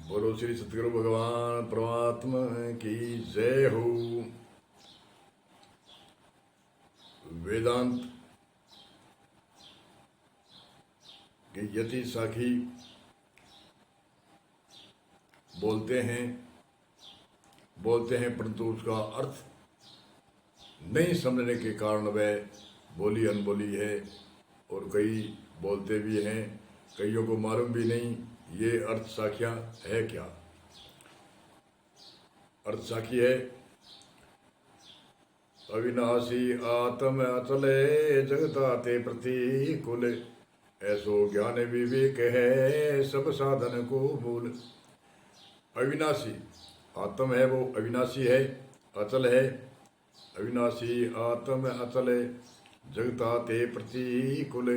बोलो श्री सतगुरु भगवान परमात्मा की जय हो। वेदांत के यति साखी बोलते हैं परंतु उसका अर्थ नहीं समझने के कारण वह बोली अनबोली है, और कई बोलते भी हैं, कईयों को मालूम भी नहीं ये अर्थ साखियाँ है क्या। अर्थ साखी है अविनाशी आत्म अचले जगताते प्रतिकूल, ऐसो ज्ञान विवेक है सब साधन को मूल। अविनाशी आत्म है, वो अविनाशी है, अचल है। अविनाशी आत्म अचल है, जगताते प्रतिकूल,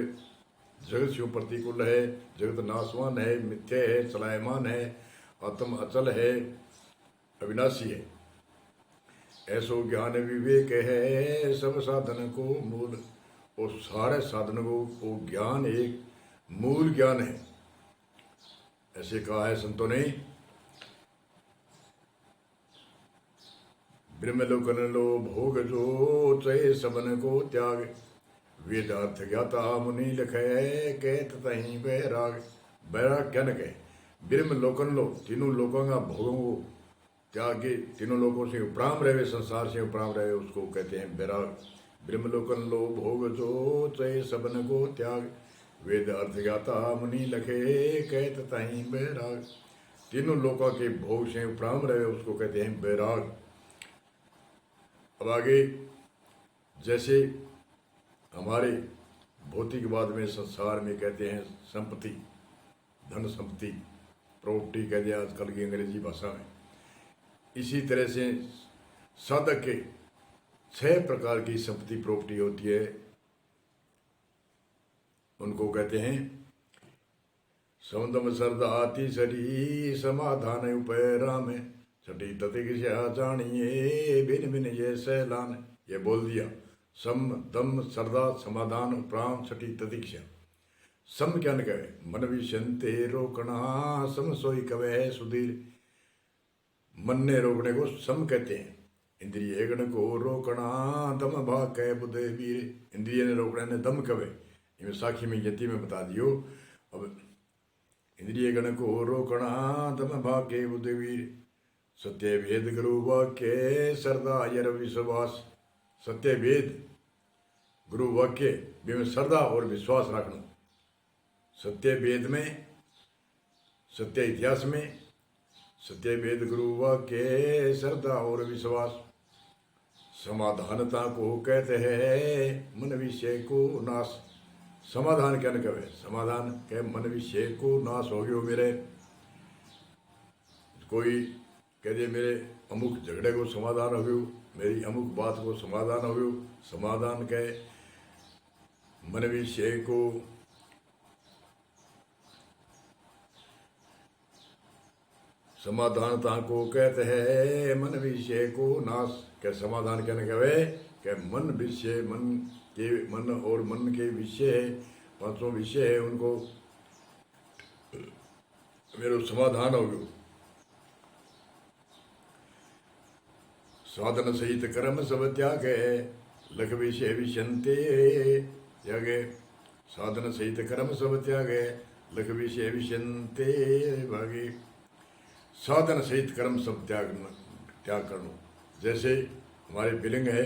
जगत से प्रतिकूल है, जगत नाशवान है, मिथ्या है, चलायमान है, आत्म अचल है, अविनाशी है। ऐसो ज्ञान विवेक है सब साधन को मूल, और सारे साधन को वो ज्ञान एक मूल ज्ञान है, ऐसे कहा है संतों ने। ब्रह्मलोकन लो भोग जो चय सबन को त्याग, वेदार्थ ज्ञाता मुनि लखे कहत तहीं बैराग। बैराग क्या न कहे, ब्रह्म लोकन लो, तीनों लोकों का भोगों को त्याग के, तीनों लोगों से उपराम रहे, संसार से उपराम रहे, उसको कहते हैं बैराग। ब्रह्म लोकन लो भोग जो चय सबन को त्याग, वेद अर्थ ज्ञाता मुनि लखे कहत तहीं बैराग। तीनों लोकों के भोग से उपराम रहे, उसको कहते हैं बैराग। अब आगे, जैसे हमारे भौतिकवाद में संसार में कहते हैं संपत्ति, धन संपत्ति, प्रॉपर्टी कहते हैं आजकल की अंग्रेजी भाषा में, इसी तरह से साधक के 6 प्रकार की संपत्ति प्रॉपर्टी होती है, उनको कहते हैं सौंदम सरदाति सरी समाधान उपय राम, छठी ततिक्षा जानिए बिन बिन ये सैलान। ये बोल दिया, सम दम सरदा समाधान उपराम छठी ततिक्षा। सम क्या न कहे, मन विषंते रोकना, सम सोई कवे सुधीर। मन ने रोकने को सम कहते हैं। इंद्रिय गण को रोकना, दम भाग कह बुध वीर। इंद्रिय ने रोकने ने दम कवे, इनमें साखी में यति में बता दियो। अब इंद्रिय गण को रोकना, दम भाग के बुध वीर। सत्य वेद गुरु वाक्य सरदा यर विश्वास। सत्य वेद गुरु वाक्य में श्रद्धा और विश्वास रखना। सत्य वेद में, सत्य इतिहास में, सत्य वेद गुरु वाक्य श्रद्धा और विश्वास। समाधानता को कहते हैं मन विषय को नाश। समाधान क्या न कहे, समाधान कहे मन विषय को नाश हो गयो मेरे। कोई कह दे मेरे अमुक झगड़े को समाधान हो गयो, मेरी अमुक बात को समाधान हो गयो। समाधान कहे मन विषय को समाधानता को कहते हैं मन विषय को नाश। क्या समाधान क्या न कहे, क्या मन विषय, मन के, मन और मन के विषय है, 5 विषय है, उनको मेरे समाधान हो गयो। साधन सहित कर्म सब त्याग है, लख विषय विषंते त्यागे। साधन सहित कर्म सब त्याग है, लख विषय विषंते भागे। साधन सहित कर्म सब त्याग करना। जैसे हमारे बिलिंग है,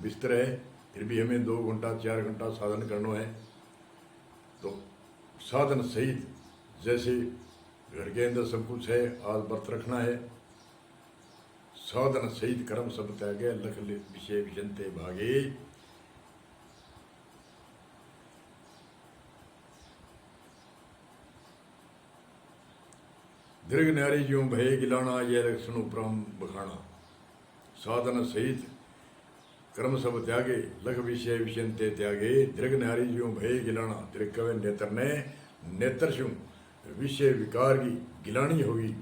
बिस्तर है, फिर भी हमें 2 घंटा 4 घंटा साधन करना है, तो साधन सहित, जैसे घर के अंदर सब कुछ है, आज व्रत रखना है, साधन सहित कर्म सब त्यागे, लख विषय विषंते भागे। दीर्घ न्यारी ज्यों भय गिलाना, यह लक्षण उपराम बखाना। साधन सहित कर्म सब त्यागे, लख विषय विषंते त्यागे। दीर्घ न्यारी ज्यों भय गिलाना, दीर्घ कवे नेत्र ने, नेत्र से विषय विकार की गिलानी होगी।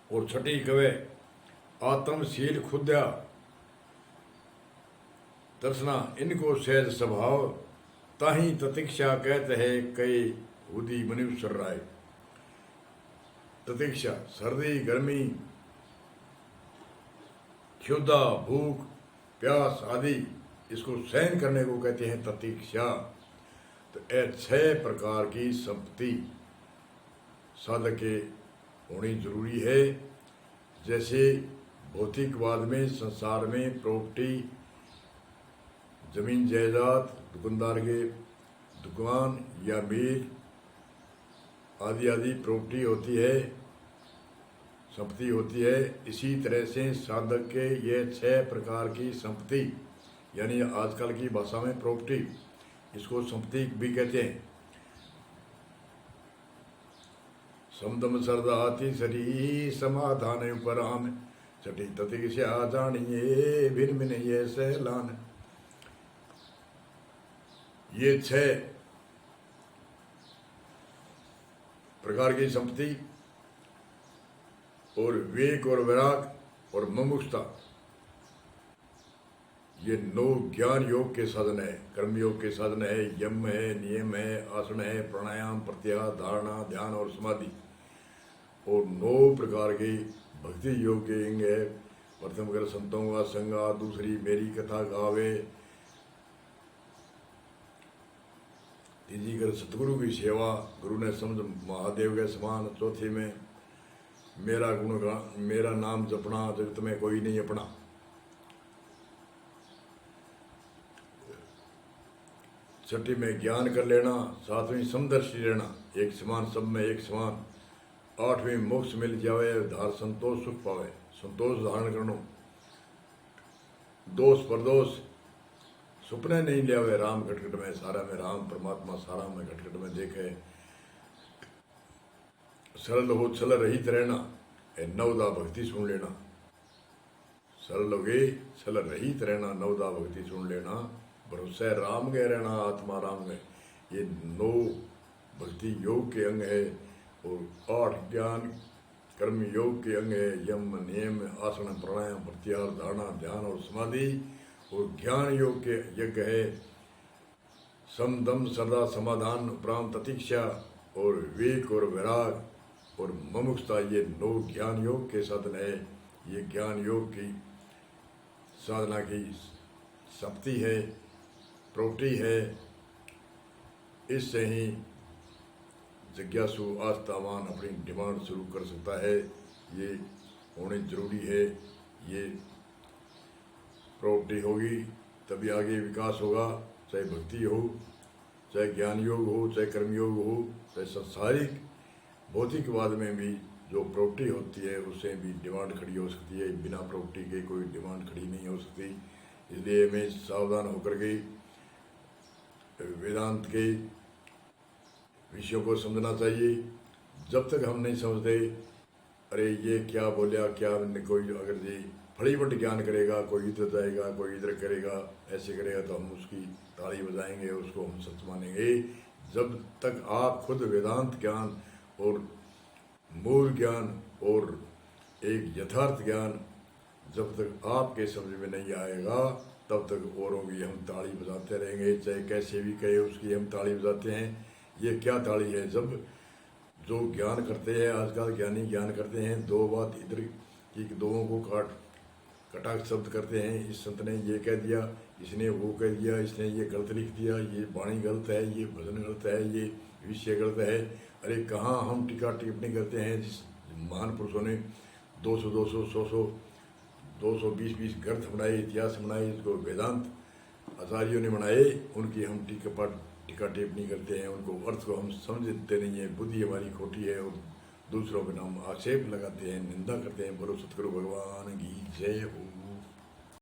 और छठी कवे आत्मशील खुद्या दर्शना, इनको सहज स्वभाव, ताही ततिक्षा कहते हैं कई उदी मनुष्य राय। प्रतीक्षा सर्दी गर्मी क्षुधा भूख प्यास आदि इसको सहन करने को कहते हैं प्रतीक्षा। तो ये 6 प्रकार की संपत्ति साधक के होनी जरूरी है। जैसे भौतिकवाद में संसार में प्रॉपर्टी जमीन जायदाद दुकानदार के दुकान या मिल आदि आदि प्रॉपर्टी होती है संपत्ति होती है। इसी तरह से साधक के ये 6 प्रकार की संपत्ति यानी आजकल की भाषा में प्रॉपर्टी इसको संपत्ति भी कहते हैं। समदम सरदाति सरी समाधान उपराम छठी ततिक्षा जानिए भिन्न भिन्न ये सहलान। ये 6 प्रकार की संपत्ति और विवेक और वैराग और मुमुक्षुता ये 9 ज्ञान योग के साधन है। कर्म योग के साधन है, यम है, नियम है, आसन है, प्राणायाम प्रत्याहार धारणा ध्यान और समाधि। और 9 प्रकार के भक्ति योग के अंग है। प्रथम कर संतों का संगा, दूसरी मेरी कथा गावे, तीसरी कर सतगुरु की सेवा, गुरु ने समझ महादेव के समान, चौथी में मेरा गुणगान मेरा नाम जपना, जगत में कोई नहीं अपना। छठी में ज्ञान कर लेना, 7वीं समदर्शी रहना, एक समान सब में एक समान। 8वीं मोक्ष मिल जावे, धार संतोष सुख पावे, संतोष धारण करनो। दोष परदोष सुपने नहीं लियावे, राम घटघट में सारा में राम परमात्मा सारा में घटघट में देखे। सरल हो छल रहित रहना, नवदा भक्ति सुन लेना। सरल हो गए छल रहित रहना, नवदा भक्ति सुन लेना। भरोसा राम गए रहना, आत्मा राम गए। ये 9 भक्ति योग के अंग है। और 8 ज्ञान कर्म योग के अंग है, यम नियम आसन प्राणायाम प्रत्याहार धारणा ध्यान और समाधि। और ज्ञान योग के यज्ञ है समदम सदा समाधान उपराम प्रतीक्षा और विवेक और वैराग और मुमुक्षुता। ये 9 ज्ञान योग के साधन है। ये ज्ञान योग की साधना की शक्ति है, प्रॉपर्टी है। इससे ही जिज्ञासु आस्थावान अपनी डिमांड शुरू कर सकता है। ये होने जरूरी है। ये प्रॉपर्टी होगी तभी आगे विकास होगा। चाहे भक्ति हो, चाहे ज्ञान योग हो, चाहे कर्म योग हो, चाहे संसारिक भौतिकवाद में भी जो प्रॉपर्टी होती है उससे भी डिमांड खड़ी हो सकती है। बिना प्रॉपर्टी के कोई डिमांड खड़ी नहीं हो सकती। इसलिए हमें सावधान होकर के वेदांत के विषयों को समझना चाहिए। जब तक हम नहीं समझते अरे ये क्या बोलिया क्या, कोई अगर ये फड़ीवट ज्ञान करेगा, कोई इधर जाएगा कोई इधर करेगा, ऐसे करेगा तो हम उसकी ताली बजाएंगे, उसको हम सच मानेंगे। जब तक आप खुद वेदांत ज्ञान और मूल ज्ञान और एक यथार्थ ज्ञान जब तक आपके समझ में नहीं आएगा तब तक औरों की हम ताली बजाते रहेंगे। चाहे कैसे भी कहे उसकी हम ताली बजाते हैं। ये क्या ताली है? जब जो ज्ञान करते हैं आजकल ज्ञानी ज्ञान करते हैं, 2 बात इधर की दोनों को कटाक्ष शब्द करते हैं। इस संत ने ये कह दिया, इसने वो कह दिया, इसने ये गलत लिख दिया, ये वाणी गलत है, ये भजन गलत है, ये विषय गलत है। अरे कहाँ हम टीका टिप्पणी करते हैं जिस महान पुरुषों ने 200 200 100 220 ग्रंथ बनाए, इतिहास बनाए, इसको वेदांत आचार्यों ने बनाए, उनकी हम टीका टिप्पणी करते हैं। उनको अर्थ को हम समझते नहीं है। बुद्धि हमारी खोटी है और दूसरों के नाम आक्षेप लगाते हैं, निंदा करते हैं। बोलो सतगुरु भगवान की जय हो।